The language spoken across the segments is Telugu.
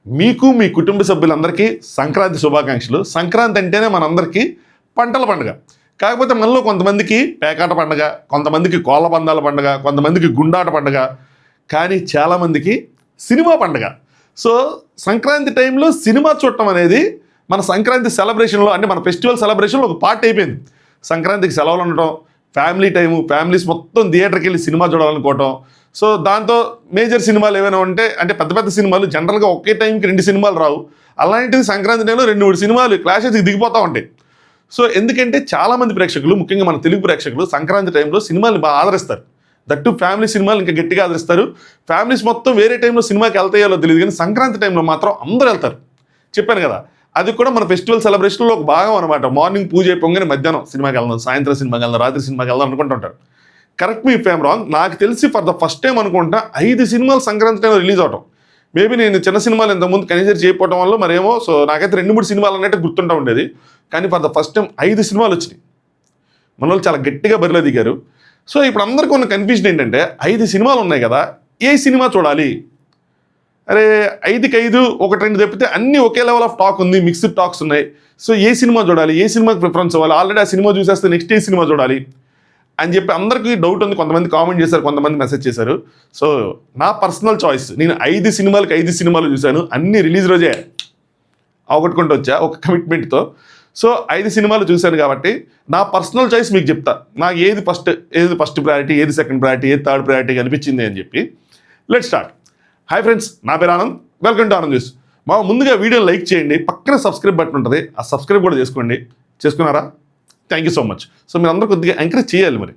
మీకు మీ కుటుంబ సభ్యులందరికీ సంక్రాంతి శుభాకాంక్షలు. సంక్రాంతి అంటేనే మనందరికీ పంటల పండుగ. కాకపోతే మనలో కొంతమందికి పేకాట పండుగ, కొంతమందికి కోళ్ళ పందాల పండుగ, కొంతమందికి గుండాట పండుగ, కానీ చాలామందికి సినిమా పండుగ. సో సంక్రాంతి టైంలో సినిమా చూడటం అనేది మన సంక్రాంతి సెలబ్రేషన్లో, అంటే మన ఫెస్టివల్ సెలబ్రేషన్లో ఒక పార్ట్ అయిపోయింది. సంక్రాంతికి సెలవులు ఉండటం, ఫ్యామిలీ టైము, ఫ్యామిలీస్ మొత్తం థియేటర్కి వెళ్ళి సినిమా చూడాలనుకోవటం. సో దాంతో మేజర్ సినిమాలు ఏమైనా ఉంటే, అంటే పెద్ద పెద్ద సినిమాలు జనరల్గా ఒకే టైంకి 2 సినిమాలు రావు. అలాంటిది సంక్రాంతి టైంలో 2-3 సినిమాలు క్లాషెస్కి దిగిపోతూ ఉంటాయి. సో ఎందుకంటే చాలామంది ప్రేక్షకులు, ముఖ్యంగా మన తెలుగు ప్రేక్షకులు సంక్రాంతి టైంలో సినిమాలు బాగా ఆదరిస్తారు. దట్టు ఫ్యామిలీ సినిమాలు ఇంకా గట్టిగా ఆదరిస్తారు. ఫ్యామిలీస్ మొత్తం వేరే టైంలో సినిమాకి వెళ్తాయో తెలియదు, కానీ సంక్రాంతి టైంలో మాత్రం అందరూ వెళ్తారు. చెప్పాను కదా, అది కూడా మన ఫెస్టివల్ సెలబ్రేషన్లో ఒక భాగం అనమాట. మార్నింగ్ పూజ అయిపోగానే మధ్యాహ్నం సినిమాకి వెళ్దాం, సాయంత్రం సినిమాకి వెళ్దాం, రాత్రి సినిమాకి వెళ్దాం అనుకుంటుంటారు. కరెక్ట్ మీ ఫేమ్ రాంగ్. నాకు తెలిసి ఫర్ ద ఫస్ట్ టైం అనుకుంటా 5 సినిమాలు సంక్రాంతి టైంలో రిలీజ్ అవటం. మేబీ నేను చిన్న సినిమాలు ఇంతకుముందు కన్సిడర్ చేయకపోవడం వల్ల మరేమో, సో నాకైతే 2-3 సినిమాలు అన్నట్టు గుర్తుంటా ఉండేది. కానీ ఫర్ ద ఫస్ట్ టైం 5 సినిమాలు వచ్చినాయి. మన వాళ్ళు చాలా గట్టిగా బరిలో దిగారు. సో ఇప్పుడు అందరికీ ఉన్న కన్ఫ్యూజన్ ఏంటంటే, 5 సినిమాలు ఉన్నాయి కదా, ఏ సినిమా చూడాలి? అరే 5కి 5 1-2 తప్పితే అన్నీ ఒకే లెవెల్ ఆఫ్ టాక్ ఉంది, మిక్స్డ్ టాక్స్ ఉన్నాయి. సో ఏ సినిమా చూడాలి, ఏ సినిమాకి ప్రిఫరెన్స్ ఇవ్వాలి, ఆల్రెడీ ఆ సినిమా చూసేస్తే నెక్స్ట్ ఏ సినిమా చూడాలి అని చెప్పి అందరికీ డౌట్ ఉంది. కొంతమంది కామెంట్ చేశారు, కొంతమంది మెసేజ్ చేశారు. సో నా పర్సనల్ చాయిస్, నేను 5 సినిమాలకి 5 సినిమాలు చూశాను. అన్ని రిలీజ్ రోజే అవగొట్టుకుంటూ వచ్చా ఒక కమిట్మెంట్తో. సో 5 సినిమాలు చూశాను కాబట్టి నా పర్సనల్ చాయిస్ మీకు చెప్తా. నాకు ఏది ఫస్ట్ ప్రయారిటీ, ఏది సెకండ్ ప్రయారిటీ, ఏది థర్డ్ ప్రయారిటీ అనిపించింది అని చెప్పి. Let's start. హాయ్ ఫ్రెండ్స్, నా పేరు Anand. Welcome to Anand news. మా ముందుగా వీడియోని లైక్ చేయండి, పక్కన సబ్స్క్రైబ్ బటన్ ఉంటుంది, ఆ సబ్స్క్రైబ్ కూడా చేసుకోండి. చేసుకున్నారా? Thank you so much. So మీరు అందరూ కొద్దిగా ఎంకరేజ్ చేయాలి మరి.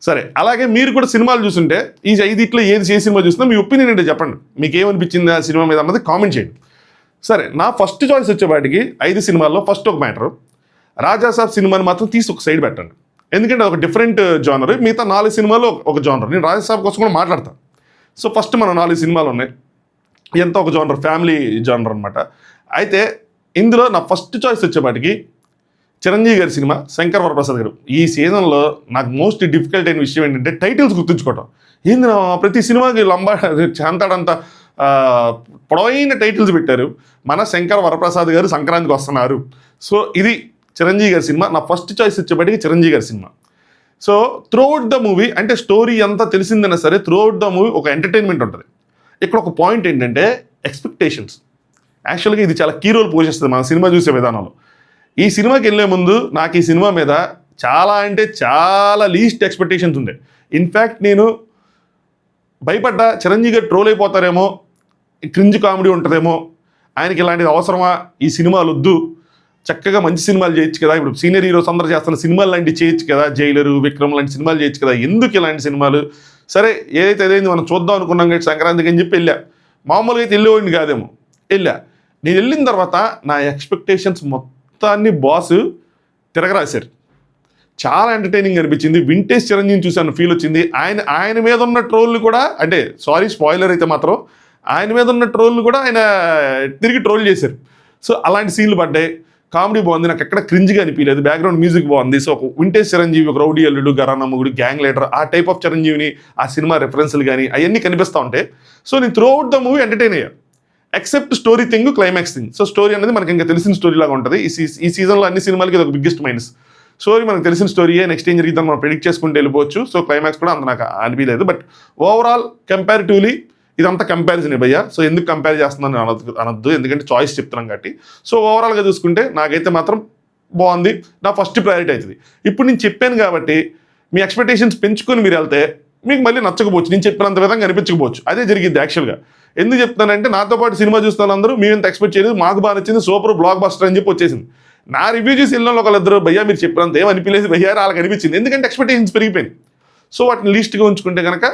సరే, అలాగే మీరు కూడా సినిమాలు చూస్తుంటే ఈ 5 ఏ సినిమా చూసినా మీ ఒపీనియన్ ఏంటో చెప్పండి. మీకు ఏమనిపించింది ఆ సినిమా మీద అన్నది కామెంట్ చేయండి. సరే, నా ఫస్ట్ చాయిస్ వచ్చేవాటికి 5 సినిమాల్లో ఫస్ట్ ఒక మ్యాటర్, రాజాసాబ్ సినిమాని మాత్రం తీసి ఒక సైడ్ పెట్టండి. ఎందుకంటే ఒక డిఫరెంట్ జానర్, మిగతా 4 సినిమాలు ఒక జానర్. నేను రాజాసాబ్ కోసం కూడా మాట్లాడతాను. సో ఫస్ట్ మనం 4 సినిమాలు ఉన్నాయి, ఎంత ఒక జానర్, ఫ్యామిలీ జానర్ అనమాట. అయితే ఇందులో నా ఫస్ట్ చాయిస్ వచ్చేపాటికి చిరంజీవి గారి సినిమా, శంకర్ వరప్రసాద్ గారు. ఈ సీజన్లో నాకు మోస్ట్ డిఫికల్ట్ అయిన విషయం ఏంటంటే టైటిల్స్ గుర్తుంచుకోవటం. ఏంది ప్రతి సినిమాకి అంతాడంత పొడవైన టైటిల్స్ పెట్టారు. మన శంకర్ వరప్రసాద్ గారు సంక్రాంతికి వస్తున్నారు. సో ఇది చిరంజీవి గారి సినిమా. నా ఫస్ట్ చాయిస్ వచ్చేపాటికి చిరంజీవి గారి cinema. So throughout the movie, అంటే స్టోరీ అంతా తెలిసిందైనా సరే, త్రూఅవుట్ ద మూవీ ఒక ఎంటర్టైన్మెంట్ ఉంటుంది. ఇక్కడ ఒక పాయింట్ ఏంటంటే ఎక్స్పెక్టేషన్స్. యాక్చువల్గా ఇది చాలా కీ రోల్ పోషిస్తుంది మన సినిమా చూసే విధానంలో. ఈ సినిమాకి వెళ్ళే ముందు నాకు ఈ సినిమా మీద చాలా అంటే చాలా లీస్ట్ ఎక్స్పెక్టేషన్స్ ఉండే. ఇన్ఫ్యాక్ట్ నేను భయపడ్డా, చిరంజీవి గారు ట్రోల్ అయిపోతారేమో, క్రింజ్ కామెడీ ఉంటుందేమో, ఆయనకి ఇలాంటిది అవసరమా, ఈ సినిమాలు వద్దు, చక్కగా మంచి సినిమాలు చేయొచ్చు కదా, ఇప్పుడు సీనియర్ హీరోస్ అందరూ చేస్తున్న సినిమాలు లాంటివి చేయొచ్చు కదా, జైలరు, విక్రమ్ లాంటి సినిమాలు చేయొచ్చు కదా, ఎందుకు ఇలాంటి సినిమాలు? సరే ఏదైతే అదేంది మనం చూద్దాం అనుకున్నాం కదా సంక్రాంతికి అని చెప్పి వెళ్ళా. మామూలుగా అయితే వెళ్ళేవాడిని కాదేమో, వెళ్ళా. నేను వెళ్ళిన తర్వాత నా ఎక్స్పెక్టేషన్స్ మొత్తాన్ని బాస్ తిరగరాశారు. చాలా ఎంటర్టైనింగ్ అనిపించింది. వింటేజ్ చిరంజీవిని చూసాను ఫీల్ వచ్చింది. ఆయన మీద ఉన్న ట్రోల్ని కూడా, అంటే సారీ స్పాయిలర్ అయితే మాత్రం, ఆయన మీద ఉన్న ట్రోల్ని కూడా ఆయన తిరిగి ట్రోల్ చేశారు. సో అలాంటి సీన్లు పడ్డాయి. కామెడీ బాగుంది, నాకు ఎక్కడ క్రింజ్గా అనిపించలేదు. బ్యాక్గ్రౌండ్ మ్యూజిక్ బాగుంది. సో ఒక వింటేజ్ చిరంజీవి, ఒక రౌడీ అల్లుడు, గరానమ్ముగుడు, గ్యాంగ్ లీడర్, ఆ టైప్ ఆఫ్ చిరంజీవిని, ఆ సినిమా రెఫరెన్స్లు కానీ అవన్నీ కనిపిస్తూ ఉంటాయి. సో నేను త్రూఅవుట్ ద మూవీ ఎంటర్టైన్ అయ్యా, except story thing, climax thing. So story అనేది మనకి ఇంకా తెలిసిన స్టోరీ లాగా ఉంటుంది. ఈ సీజన్లో అన్ని సినిమాలకి ఇది ఒక బిగ్గెస్ట్ మైనస్. స్టోరీ మనకు తెలిసిన స్టోరీయే, నెక్స్ట్ ఏం జరిగిద్దాం మనం ప్రెడిక్ట్ చేసుకుంటూ వెళ్ళిపోవచ్చు. సో క్లైమాక్స్ కూడా అంత నాకు అనిపించలేదు. బట్ ఓవరాల్ కంపారిటివ్లీ ఇదంతా కంపారిజన్ భయ్యా. సో ఎందుకు కంపేర్ చేస్తున్నాను అనొద్దు, ఎందుకంటే చాయిస్ చెప్తున్నాం కాబట్టి. సో ఓవరాల్గా చూసుకుంటే నాకైతే మాత్రం బాగుంది, నా ఫస్ట్ ప్రయారిటీ అవుతుంది. ఇప్పుడు నేను చెప్పాను కాబట్టి మీ ఎక్స్పెక్టేషన్స్ పెంచుకొని మీరు వెళ్తే మీకు మళ్ళీ నచ్చకపోవచ్చు, నేను చెప్పినంత విధంగా అనిపించకపోవచ్చు. అదే జరిగింది యాక్చువల్గా. ఎందుకు చెప్తానంటే నాతో పాటు సినిమా చూస్తున్న అందరూ మేము ఎంత ఎక్స్పెక్ట్ చేయలేదు, మాకు బాగా నచ్చింది, సూపర్ బ్లాక్ బస్టర్ అని చెప్పి వచ్చేసింది. నా రివ్యూ చేసి వెళ్ళిన ఒకళ్ళిద్దరు భయ్యా మీరు చెప్పినంత ఏం అనిపించలేదు భయ్యా వాళ్ళకి అనిపించింది, ఎందుకంటే ఎక్స్పెక్టేషన్స్ పెరిగిపోయింది. సో వాటిని లీస్ట్గా ఉంచుకుంటే కనుక,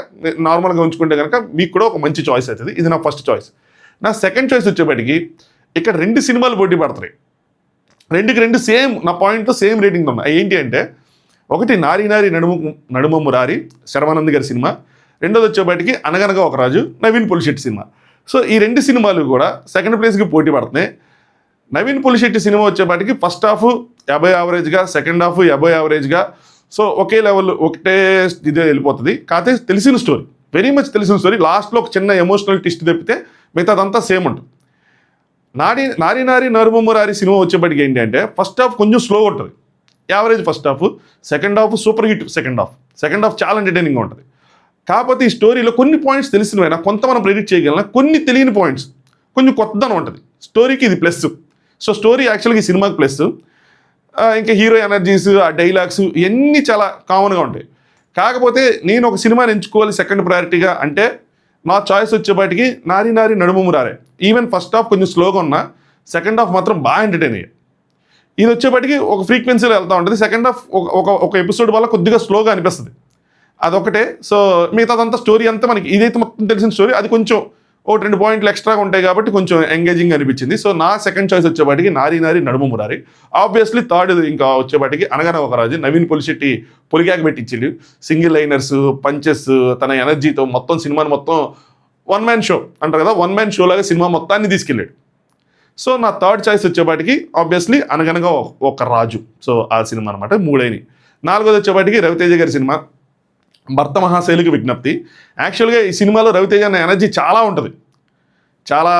నార్మల్గా ఉంచుకుంటే కనుక మీకు కూడా ఒక మంచి చాయిస్ అవుతుంది. ఇది నా ఫస్ట్ చాయిస్. నా సెకండ్ చాయిస్ వచ్చేప్పటికి ఇక్కడ 2 సినిమాలు పోటీ పడతాయి. 2 సేమ్, నా పాయింట్తో సేమ్ రేటింగ్ ఉన్నాయి. ఏంటి అంటే, ఒకటి నారీ నారీ నడుమమ్ము రారి, శర్వానంద్ గారి సినిమా. రెండోది వచ్చేప్పటికి అనగనగా ఒక రాజు, నవీన్ పొలిశెట్టి సినిమా. సో ఈ 2 సినిమాలు కూడా సెకండ్ ప్లేస్కి పోటీ పడుతున్నాయి. నవీన్ పొలిశెట్టి సినిమా వచ్చేపాటికి ఫస్ట్ హాఫ్ 50 యావరేజ్గా, సెకండ్ హాఫ్ 50 యావరేజ్గా, సో ఒకే లెవెల్, ఒకటే ఇదే వెళ్ళిపోతుంది. కాకపోతే తెలిసిన స్టోరీ, వెరీ మచ్ తెలిసిన స్టోరీ. లాస్ట్లో ఒక చిన్న ఎమోషనల్ ట్విస్ట్ తప్పితే మిగతాదంతా సేమ్ ఉంటుంది. నారి నారి నరుమమురారి సినిమా వచ్చేప్పటికి ఏంటంటే ఫస్ట్ హాఫ్ కొంచెం స్లో ఉంటుంది, average first half, second half super hit. Second half చాలా ఎంటర్టైనింగ్గా ఉంటుంది. కాకపోతే ఈ స్టోరీలో కొన్ని పాయింట్స్ తెలిసినవైనా కొంత మనం ప్రెడిక్ట్ చేయగలన, కొన్ని తెలియని పాయింట్స్, కొంచెం కొత్తదనం ఉంటుంది స్టోరీకి. ఇది ప్లస్. సో స్టోరీ యాక్చువల్గా ఈ సినిమాకి ప్లస్. ఇంకా హీరో ఎనర్జీస్, ఆ డైలాగ్స్ ఇవన్నీ చాలా కామన్గా ఉంటాయి. కాకపోతే నేను ఒక సినిమాని ఎంచుకోవాలి సెకండ్ ప్రయారిటీగా అంటే నా చాయిస్ వచ్చేపాటికి నారి నారి నడుమమురారే. ఈవెన్ ఫస్ట్ హాఫ్ కొంచెం స్లోగా ఉన్నా సెకండ్ హాఫ్ మాత్రం బాగా ఎంటర్టైన్ అయ్యాయి. ఇది వచ్చేపాటికి ఒక ఫ్రీక్వెన్సీలో వెళ్తూ ఉంటుంది. సెకండ్ హాఫ్ ఒక ఎపిసోడ్ వల్ల కొద్దిగా స్లోగా అనిపిస్తుంది, అదొకటే. సో మిగతాదంతా స్టోరీ అంతా మనకి ఇదైతే మొత్తం తెలిసిన స్టోరీ, అది కొంచెం 2 పాయింట్లు ఎక్స్ట్రాగా ఉంటాయి కాబట్టి కొంచెం ఎంగేజింగ్ అనిపించింది. సో నా సెకండ్ చాయిస్ వచ్చేపాటికి నారి నారి నడుమమురారి. ఆబ్వియస్లీ థర్డ్ ఇంకా వచ్చేపాటికి అనగానే ఒక రాజు. నవీన్ పొలిశెట్టి పొలిగాక పెట్టించాడు, సింగిల్ లైనర్స్, పంచెస్, తన ఎనర్జీతో మొత్తం సినిమాని మొత్తం వన్ మ్యాన్ షో అంటారు కదా, వన్ మ్యాన్ షో లాగా సినిమా మొత్తాన్ని తీసుకెళ్ళాడు. సో నా థర్డ్ చాయిస్ వచ్చేపాటికి ఆబ్వియస్లీ అనగనగా ఒక రాజు. సో ఆ సినిమా అనమాట. 3 4 వచ్చేపాటికి రవితేజ గారి సినిమా భర్త మహాశైలికి విజ్ఞప్తి. యాక్చువల్గా ఈ సినిమాలో రవితేజ అన్న ఎనర్జీ చాలా ఉంటుంది, చాలా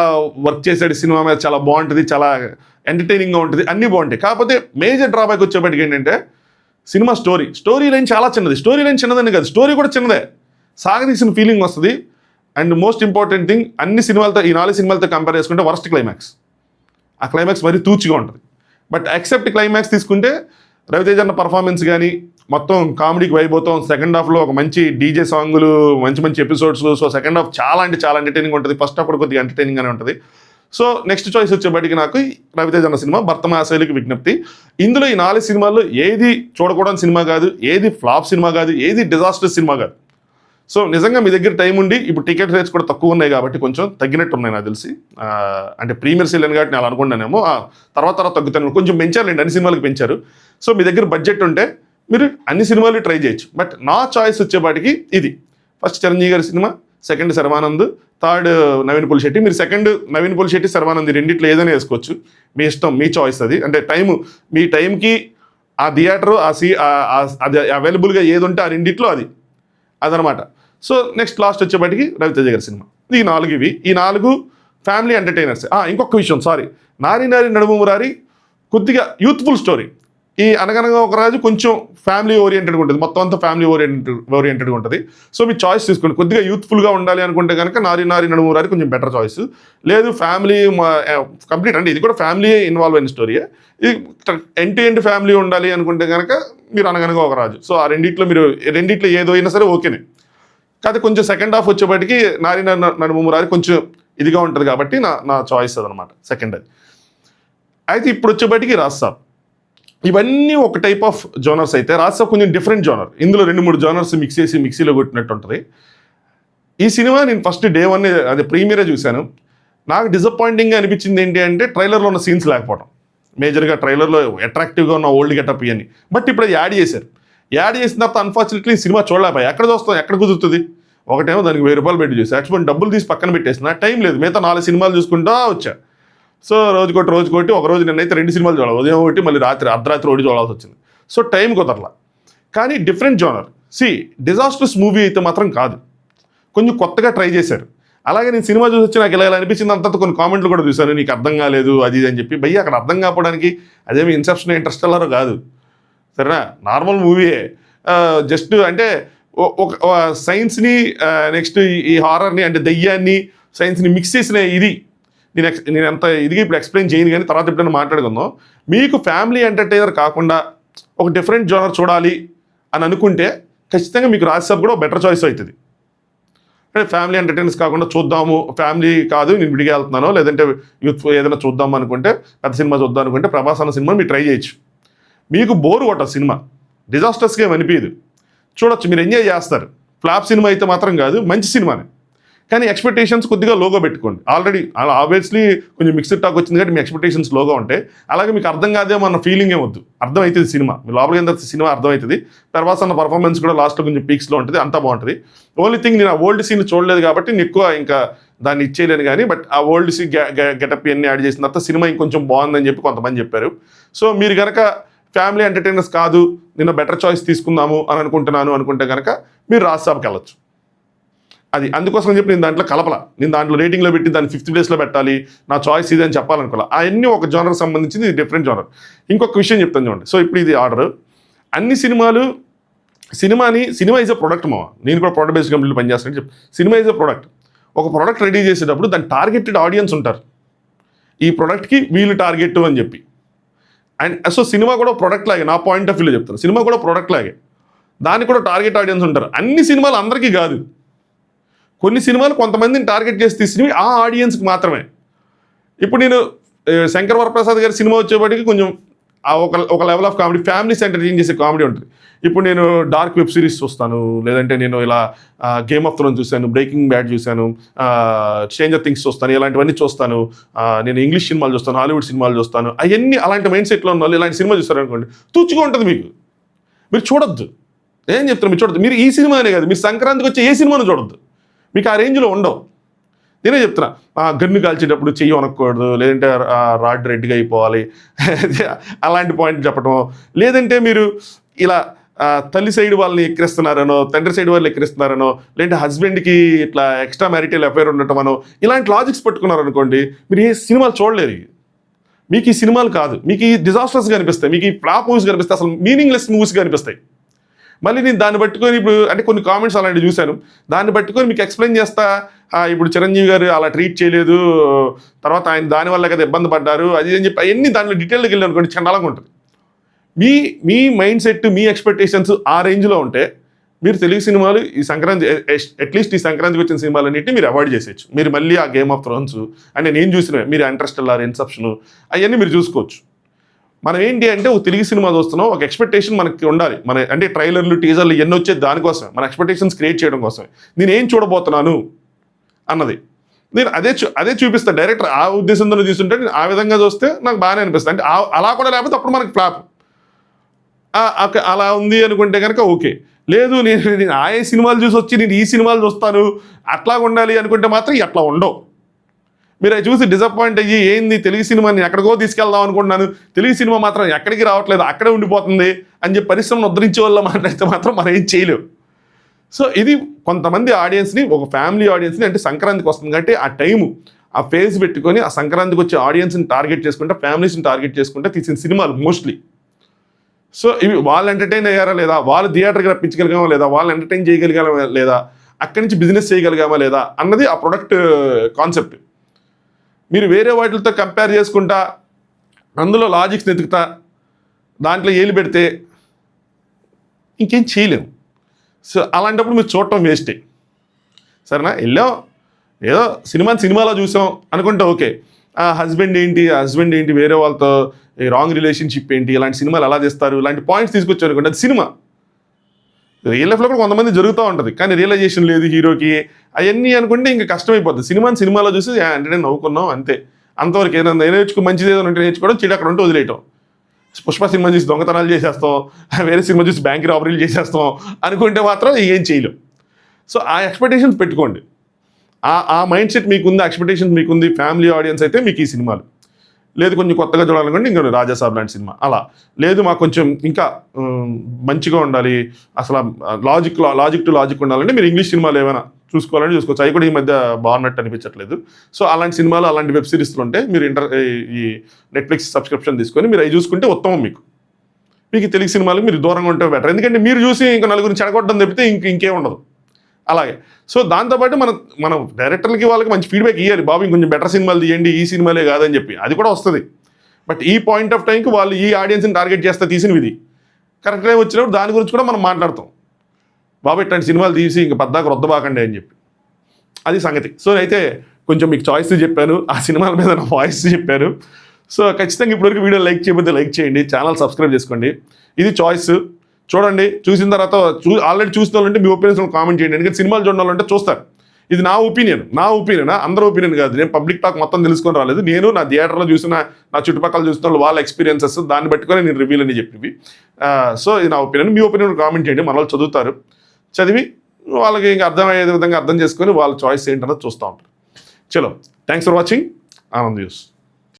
వర్క్ చేశాడు సినిమా మీద, చాలా బాగుంటుంది, చాలా ఎంటర్టైనింగ్గా ఉంటుంది, అన్నీ బాగుంటాయి. కాకపోతే మేజర్ డ్రాబ్యాక్ వచ్చేప్పటికి ఏంటంటే సినిమా స్టోరీ లైన్ చాలా చిన్నది. స్టోరీ లైన్ చిన్నదని కాదు, స్టోరీ కూడా చిన్నదే, సాగదీసిన ఫీలింగ్ వస్తుంది. అండ్ మోస్ట్ ఇంపార్టెంట్ థింగ్, అన్ని సినిమాలతో ఈ 4 సినిమాలతో కంపేర్ చేసుకుంటే వరస్ట్ క్లైమాక్స్. ఆ క్లైమాక్స్ మరీ తూచిగా ఉంటుంది. బట్ ఎక్సెప్ట్ క్లైమాక్స్ తీసుకుంటే రవితేజ అన్న పర్ఫార్మెన్స్ కానీ మొత్తం కామెడీకి వైపోతాం. సెకండ్ హాఫ్లో ఒక మంచి డీజే సాంగులు, మంచి మంచి ఎపిసోడ్స్. సో సెకండ్ హాఫ్ చాలా అంటే చాలా ఎంటర్టైనింగ్ ఉంటుంది. ఫస్ట్ హాఫ్ కూడా కొద్దిగా ఎంటర్టైనింగ్గానే ఉంటుంది. సో నెక్స్ట్ చాయిస్ వచ్చేప్పటికి నాకు రవితేజ అన్న సినిమా భర్త మహాశైలికి విజ్ఞప్తి. ఇందులో ఈ 4 సినిమాల్లో ఏది చూడకూడని సినిమా కాదు, ఏది ఫ్లాప్ సినిమా కాదు, ఏది డిజాస్టర్ సినిమా కాదు. సో నిజంగా మీ దగ్గర టైం ఉండి, ఇప్పుడు టికెట్ రేట్స్ కూడా తక్కువ ఉన్నాయి కాబట్టి కొంచెం తగ్గినట్టు ఉన్నాయి నాకు తెలిసి. అంటే ప్రీమియర్ సెల్ కాబట్టి నేను అలా అనుకున్నానేమో, తర్వాత తగ్గుతాను, కొంచెం పెంచారండి, అన్ని సినిమాలకు పెంచారు. సో మీ దగ్గర బడ్జెట్ ఉంటే మీరు అన్ని సినిమాలు ట్రై చేయొచ్చు. బట్ నా చాయిస్ వచ్చేపాటికి ఇది. ఫస్ట్ చిరంజీవి గారి cinema, second Sharwanand, third Naveen Polishetty. మీరు సెకండ్ నవీన్ పొలిశెట్టి, శర్వానంద్ రెండిట్లో ఏదైనా వేసుకోవచ్చు, మీ ఇష్టం, మీ చాయిస్ అది. అంటే మీ టైంకి ఆ థియేటరు అది అవైలబుల్గా ఏది ఉంటే ఆ రెండిట్లో అదనమాట. సో నెక్స్ట్ లాస్ట్ వచ్చేప్పటికి రవితేజ గారి సినిమా. ఈ 4 ఫ్యామిలీ ఎంటర్టైనర్స్. ఇంకొక విషయం, సారీ, నారి నారి నడుమమురారి కొద్దిగా యూత్ఫుల్ స్టోరీ. ఈ అనగనగా ఒక రాజు కొంచెం ఫ్యామిలీ ఓరియంటెడ్గా ఉంటుంది, మొత్తం అంతా ఫ్యామిలీ ఓరియంటెడ్గా ఉంటుంది. సో మీ చాయిస్ తీసుకోండి. కొద్దిగా యూత్ఫుల్గా ఉండాలి అనుకుంటే కనుక నారి నారి నడుమమురారి కొంచెం బెటర్ చాయిస్. లేదు ఫ్యామిలీ కంప్లీట్ అంటే ఇది కూడా ఫ్యామిలీ ఇన్వాల్వ్ అయిన స్టోరీయే, ఇది ఎండ్ ఫ్యామిలీ ఉండాలి అనుకుంటే కనుక మీరు అనగనగా ఒక రాజు. సో ఆ రెండిట్లో ఏదో అయినా సరే ఓకేనే. కాకపోతే కొంచెం సెకండ్ హాఫ్ వచ్చేప్పటికి నారి నడుమమురారి కొంచెం ఇదిగా ఉంటుంది కాబట్టి నా చాయిస్ అదనమాట సెకండ్ అది. అయితే ఇప్పుడు వచ్చేప్పటికి రాజ్సాబ్. ఇవన్నీ ఒక టైప్ ఆఫ్ జోనర్స్ అయితే రాజ్సాబ్ కొంచెం డిఫరెంట్ జోనర్. ఇందులో 2-3 జోనర్స్ మిక్స్ చేసి మిక్సీలో కొట్టినట్టు ఉంటుంది. ఈ సినిమా నేను ఫస్ట్ డే 1 అదే ప్రీమియరే చూశాను. నాకు డిసప్పాయింటింగ్గా అనిపించింది ఏంటి అంటే ట్రైలర్లో ఉన్న సీన్స్ లేకపోవడం. మేజర్గా ట్రైలర్లో అట్రాక్టివ్గా ఉన్న ఓల్డ్ గెటప్ ఇవన్నీ. బట్ ఇప్పుడు యాడ్ చేశారు. యాడ్ చేసిన తర్వాత అన్ఫార్చునేట్లీ సినిమా చూడలేకపోయా. ఎక్కడ చూస్తాం, ఎక్కడ కుదురుతుంది? ఒకటేమో దానికి 1000 రూపాయలు పెట్టి చూసి యాక్చువల్ డబ్బులు తీసి పక్కన పెట్టేసిన, టైం లేదు, మిగతా 4 సినిమాలు చూసుకుంటా వచ్చా. సో రోజుకోటి ఒక రోజు నేనైతే 2 సినిమాలు చూడాలి, ఉదయం ఒకటి, మళ్ళీ అర్ధరాత్రి ఒకటి చూడాల్సి వచ్చింది. సో టైం కుదరలా. కానీ డిఫరెంట్ జోనర్. డిజాస్టర్స్ మూవీ అయితే మాత్రం కాదు, కొంచెం కొత్తగా ట్రై చేశారు. అలాగే నేను సినిమా చూసి వచ్చి నాకు ఇలా అనిపించింది. అంత కొన్ని కామెంట్లు కూడా చూశాను, నీకు అర్థం కాలేదు అది అని చెప్పి. భయ్య అక్కడ అర్థం కాకపోవడానికి అదేమి ఇన్సెప్షన్, ఇంటర్స్టెల్లర్ కాదు, సరేనా, నార్మల్ మూవీయే. జస్ట్ అంటే ఒక సైన్స్ని నెక్స్ట్ ఈ హారర్ని అంటే దయ్యాన్ని సైన్స్ని మిక్స్ చేసిన ఇది. నేను ఎంత ఇదిగా ఇప్పుడు ఎక్స్ప్లెయిన్ చేయను, కానీ తర్వాత ఎప్పుడైనా మాట్లాడుకుందాం. మీకు ఫ్యామిలీ ఎంటర్టైనర్ కాకుండా ఒక డిఫరెంట్ జోనర్ చూడాలి అని అనుకుంటే ఖచ్చితంగా మీకు రాజ్సాబ్ కూడా బెటర్ చాయిస్ అవుతుంది. అంటే ఫ్యామిలీ ఎంటర్టైనర్స్ కాకుండా చూద్దాము, ఫ్యామిలీ కాదు నేను విడిగా వెళ్తున్నాను, లేదంటే యూత్ ఏదైనా చూద్దాం అనుకుంటే, పెద్ద సినిమా చూద్దాం అనుకుంటే ప్రభాస్ అన్న సినిమా మీరు ట్రై చేయొచ్చు. మీకు బోర్ కొట్టదు సినిమా, డిజాస్టర్స్గా ఏమి అనిపించదు, చూడొచ్చు, మీరు ఎంజాయ్ చేస్తారు. ఫ్లాప్ సినిమా అయితే మాత్రం కాదు, మంచి సినిమానే. కానీ ఎక్స్పెక్టేషన్స్ కొద్దిగా లోగా పెట్టుకోండి. ఆల్రెడీ ఆబ్వియస్లీ కొంచెం మిక్స్డ్ టాక్ వచ్చింది కాబట్టి మీ ఎక్స్పెక్టేషన్స్ లోగా ఉంటాయి. అలాగే మీకు అర్థం కాదేమో అన్న ఫీలింగ్ ఏమొద్దు, అర్థమవుతుంది సినిమా. మీ లోపలికి ఎంత సినిమా అర్థమవుతుంది. ప్రభాస్ అన్న పర్ఫార్మెన్స్ కూడా లాస్ట్లో కొంచెం పీక్స్లో ఉంటుంది, అంతా బాగుంటుంది. ఓన్లీ థింగ్ నేను ఆ ఓల్డ్ సీన్ చూడలేదు కాబట్టి నేను ఎక్కువ ఇంకా దాన్ని ఇచ్చేయలేను. కానీ బట్ ఆ ఓల్డ్ సీన్ గెటప్ అన్ని యాడ్ చేసిన తర్వాత సినిమా ఇంకొంచెం బాగుందని చెప్పి కొంతమంది చెప్పారు. సో మీరు కనుక ఫ్యామిలీ ఎంటర్టైనర్స్ కాదు, నేను బెటర్ చాయిస్ తీసుకుందాము అని అనుకుంటున్నాను అనుకుంటే కనుక మీరు రాజ్సాబ్కి వెళ్ళొచ్చు. అది అందుకోసం చెప్పి నేను దాంట్లో కలపల, నేను దాంట్లో రేటింగ్లో పెట్టి దాన్ని 5th ప్లేస్లో పెట్టాలి, నా చాయిస్ ఇది అని చెప్పాలనుకోవాలి. అవన్నీ ఒక జోనర్కి సంబంధించింది, డిఫరెంట్ జోనర్. ఇంకొక విషయం చెప్తాను చూడండి. సో ఇప్పుడు ఇది ఆర్డర్. అన్ని సినిమాలు, సినిమా ఈజ్ అ ప్రొడక్ట్ మావా. నేను కూడా ప్రొడక్ట్ బేస్డ్ కంపెనీలో పనిచేస్తానని చెప్పి, సినిమా ఈజ్ అ ప్రొడక్ట్. ఒక ప్రోడక్ట్ రెడీ చేసేటప్పుడు దాని టార్గెటెడ్ ఆడియన్స్ ఉంటారు, ఈ ప్రోడక్ట్కి వీళ్ళు టార్గెట్ అని చెప్పి. అండ్ సో సినిమా కూడా ప్రోడక్ట్ లాగే, నా పాయింట్ ఆఫ్ వ్యూలో చెప్తాను, సినిమా కూడా ప్రోడక్ట్ లాగే, దానికి కూడా టార్గెట్ ఆడియన్స్ ఉంటారు. అన్ని సినిమాలు అందరికీ కాదు, కొన్ని సినిమాలు కొంతమందిని టార్గెట్ చేసి తీసినవి ఆ ఆడియన్స్కి మాత్రమే. ఇప్పుడు నేను శంకర్ వరప్రసాద్ గారి సినిమా వచ్చేప్పటికి కొంచెం ఒక level of comedy, families entertain చేసే కామెడీ ఉంటుంది. ఇప్పుడు నేను డార్క్ వెబ్ సిరీస్ చూస్తాను, లేదంటే నేను ఇలా గేమ్ ఆఫ్ థ్రోన్స్ చూశాను, బ్రేకింగ్ బ్యాడ్ చూశాను, స్ట్రేంజర్ థింగ్స్ చూస్తాను, ఇలాంటివన్నీ చూస్తాను. నేను ఇంగ్లీష్ సినిమాలు చూస్తాను, హాలీవుడ్ సినిమాలు చూస్తాను. అవన్నీ అలాంటి మైండ్ సెట్లో ఉన్న వాళ్ళు ఇలాంటి సినిమా చూస్తారు అనుకోండి, తుచ్చుగా ఉంటుంది మీకు, మీరు చూడొద్దు. ఏం చెప్తారు, మీరు చూడద్దు. మీరు ఈ సినిమానే కాదు, మీరు సంక్రాంతికి వచ్చే ఏ సినిమాను చూడొద్దు, మీకు ఆ రేంజ్లో ఉండవు. నేనే చెప్తున్నా, గన్ను కాల్చేటప్పుడు చెయ్యి వనక్కూడదు, లేదంటే రాడ్ రెడ్డిగా అయిపోవాలి, అలాంటి పాయింట్ చెప్పడం. లేదంటే మీరు ఇలా తల్లి సైడ్ వాళ్ళని ఎక్కిరిస్తున్నారనో, తండ్రి సైడ్ వాళ్ళని ఎక్కిరిస్తున్నారనో, లేదంటే హస్బెండ్కి ఇట్లా ఎక్స్ట్రా మ్యారిటల్ అఫైర్ ఉండటమనో, ఇలాంటి లాజిక్స్ పెట్టుకున్నారనుకోండి, మీరు ఏ సినిమాలు చూడలేరు. మీకు ఈ సినిమాలు కాదు, మీకు ఈ డిజాస్టర్స్ కనిపిస్తాయి, మీకు ఈ ఫ్లాప్ మూవీస్ కనిపిస్తాయి, అసలు మీనింగ్లెస్ మూవీస్ కనిపిస్తాయి. మళ్ళీ నేను దాన్ని పట్టుకొని ఇప్పుడు అంటే కొన్ని కామెంట్స్ అలాంటివి చూశాను, దాన్ని పట్టుకొని మీకు ఎక్స్ప్లెయిన్ చేస్తా. ఇప్పుడు చిరంజీవి గారు అలా ట్రీట్ చేయలేదు, తర్వాత ఆయన దానివల్ల కదా ఇబ్బంది పడ్డారు, అది అని చెప్పి అవన్నీ దాంట్లో డీటెయిల్కి వెళ్ళి అనుకోండి, చండాలంగా ఉంటుంది. మీ మైండ్ సెట్, మీ ఎక్స్పెక్టేషన్స్ ఆ రేంజ్లో ఉంటే మీరు తెలుగు సినిమాలు ఈ సంక్రాంతి, అట్లీస్ట్ ఈ సంక్రాంతికి వచ్చిన సినిమాలన్నింటినీ మీరు అవాయిడ్ చేసేయచ్చు. మీరు మళ్ళీ ఆ గేమ్ ఆఫ్ థ్రోన్స్ అంటే నేను చూసినవి, మీరు ఇంటర్స్టెల్లార్, ఇన్సెప్షన్ అవన్నీ మీరు చూసుకోవచ్చు. మనం ఏంటి అంటే ఒక తెలుగు సినిమా చూస్తున్నాం, ఒక ఎక్స్పెక్టేషన్ మనకి ఉండాలి. మన అంటే ట్రైలర్లు, టీజర్లు ఎన్ని వచ్చేది దానికోసమే, మన ఎక్స్పెక్టేషన్స్ క్రియేట్ చేయడం కోసమే. నేను ఏం చూడబోతున్నాను అన్నది నేను అదే చూపిస్తాను. డైరెక్టర్ ఆ ఉద్దేశంతో తీసుకుంటే నేను ఆ విధంగా చూస్తే నాకు బాగానే అనిపిస్తుంది. అంటే అలా కూడా లేకపోతే అప్పుడు మనకి ఫ్లాప్. అలా ఉంది అనుకుంటే కనుక ఓకే. లేదు నేను ఆ సినిమాలు చూసి వచ్చి నేను ఈ సినిమాలు చూస్తాను అట్లా ఉండాలి అనుకుంటే మాత్రం అట్లా ఉండవు. మీరు అవి చూసి డిసప్పాయింట్ అయ్యి ఏంది తెలుగు సినిమాని ఎక్కడికో తీసుకెళ్దాం అనుకుంటున్నాను, తెలుగు సినిమా మాత్రం ఎక్కడికి రావట్లేదు, అక్కడే ఉండిపోతుంది అని చెప్పి పరిశ్రమను ఉద్ధరించే వల్ల మాట్లాడితే మాత్రం మనం ఏం చేయలేము. సో ఇది కొంతమంది ఆడియన్స్ని, ఒక ఫ్యామిలీ ఆడియన్స్ని, అంటే సంక్రాంతికి వస్తుంది కాబట్టి ఆ టైము ఆ ఫేజ్ పెట్టుకొని ఆ సంక్రాంతికి వచ్చే ఆడియన్స్ని టార్గెట్ చేసుకుంటే, ఫ్యామిలీస్ని టార్గెట్ చేసుకుంటే తీసిన సినిమాలు మోస్ట్లీ. సో ఇవి వాళ్ళు ఎంటర్టైన్ అయ్యారా లేదా, వాళ్ళు థియేటర్కి రప్పించగలిగామా లేదా, వాళ్ళు ఎంటర్టైన్ చేయగలిగామా లేదా, అక్కడి నుంచి బిజినెస్ చేయగలిగామా లేదా అన్నది ఆ ప్రొడక్ట్ కాన్సెప్ట్. మీరు వేరే వాటితో కంపేర్ చేసుకుంటా, అందులో లాజిక్స్ని ఎతుకుతా, దాంట్లో ఏలు పెడితే ఇంకేం చేయలేము. సో అలాంటప్పుడు మీరు చూడటం వేస్టే. సరేనా, వెళ్ళాం ఏదో సినిమాలో చూసాం అనుకుంటే ఓకే. హస్బెండ్ ఏంటి వేరే వాళ్ళతో రాంగ్ రిలేషన్షిప్ ఏంటి, ఇలాంటి సినిమాలు ఎలా తీస్తారు, ఇలాంటి పాయింట్స్ తీసుకొచ్చారు అనుకోండి, అది సినిమా. రియల్ లైఫ్లో కూడా కొంతమంది జరుగుతూ ఉంటుంది, కానీ రియలైజేషన్ లేదు హీరోకి, అవన్నీ అనుకుంటే ఇంకా కష్టమైపోతుంది. సినిమాలో చూసి ఎంటర్టైన్ నవ్వుకున్నాం అంతే, అంతవరకు. ఏదైనా మంచిది ఏదైనా ఉంటే నేర్చుకోవడం, చెడు అక్కడ ఉంటే వదిలేయటం. పుష్ప సినిమా చూసి దొంగతనాలు చేసేస్తాం, వేరే సినిమా చూసి బ్యాంక్ రాబరీలు చేసేస్తాం అనుకుంటే మాత్రం ఏం చేయలేం. సో ఆ ఎక్స్పెక్టేషన్స్ పెట్టుకోండి, ఆ మైండ్ సెట్ మీకుంది, ఎక్స్పెక్టేషన్స్ మీకుంది. ఫ్యామిలీ ఆడియన్స్ అయితే మీకు ఈ సినిమాలు, లేదు కొంచెం కొత్తగా చూడాలనుకోండి ఇంకా రాజాసాబ్ లాంటి సినిమా. అలా లేదు మాకు కొంచెం ఇంకా మంచిగా ఉండాలి, అసలు లాజిక్ ఉండాలంటే మీరు ఇంగ్లీష్ సినిమాలు ఏమైనా చూసుకోవాలని చూసుకోవచ్చు. అవి కూడా ఈ మధ్య బాగున్నట్టు అనిపించట్లేదు. సో అలాంటి సినిమాలు, అలాంటి వెబ్ సిరీస్లు ఉంటే మీరు ఈ నెట్ఫ్లిక్స్ సబ్స్క్రిప్షన్ తీసుకొని మీరు అవి చూసుకుంటే ఉత్తమం. మీకు తెలుగు సినిమాలు మీరు దూరంగా ఉంటే బెటర్, ఎందుకంటే మీరు చూసి ఇంకా నలుగురిని చెడగొట్టడం తప్పితే ఇంకేం ఉండదు. అలాగే సో దాంతోపాటు మనం డైరెక్టర్లకి వాళ్ళకి మంచి ఫీడ్బ్యాక్ ఇవ్వాలి, బాబు ఇంకొంచెం బెటర్ సినిమాలు తీయండి, ఈ సినిమాలే కాదని చెప్పి. అది కూడా వస్తుంది. బట్ ఈ పాయింట్ ఆఫ్ టైంకి వాళ్ళు ఈ ఆడియన్స్ని టార్గెట్ చేస్తే తీసినవి ఇది కరెక్ట్గా వచ్చినప్పుడు దాని గురించి కూడా మనం మాట్లాడతాం, బాబు ఇట్లాంటి సినిమాలు తీసి ఇంకా పద్దాక రొద్దబాకండి అని చెప్పి. అది సంగతి. సో అయితే కొంచెం మీకు చాయిస్ చెప్పాను, ఆ సినిమాల మీద నా వాయిస్ చెప్పాను. సో ఖచ్చితంగా ఇప్పటివరకు వీడియో లైక్ చేయకపోతే లైక్ చేయండి, ఛానల్ సబ్స్క్రైబ్ చేసుకోండి. ఇది చాయిస్. చూడండి, చూసిన తర్వాత ఆల్రెడీ చూసిన వాళ్ళంటే మీ ఒపీనియన్స్ కామెంట్ చేయండి, ఎందుకంటే సినిమాలు చూడడం వాళ్ళంటే చూస్తారు. ఇది నా ఒపీనియన్, అందరూ ఒపీనియన్ కాదు. నేను పబ్లిక్ టాక్ మొత్తం తెలుసుకొని రాలేదు, నేను నా థియేటర్లో చూసిన, నా చుట్టుపక్కల చూసిన వాళ్ళ ఎక్స్పీరియన్సెస్, దాన్ని బట్టుకొని నేను రివ్యూలు అని చెప్పివి. సో ఇది నా ఒపీనియన్, మీ ఒపీనియన్ కామెంట్ చేయండి. మన వాళ్ళు చదువుతారు, చదివి వాళ్ళకి ఇంకా అర్థమయ్యే విధంగా అర్థం చేసుకొని వాళ్ళ చాయిస్ ఏంటన్నది చూస్తూ ఉంటారు. చలో, thanks for watching. Anand news.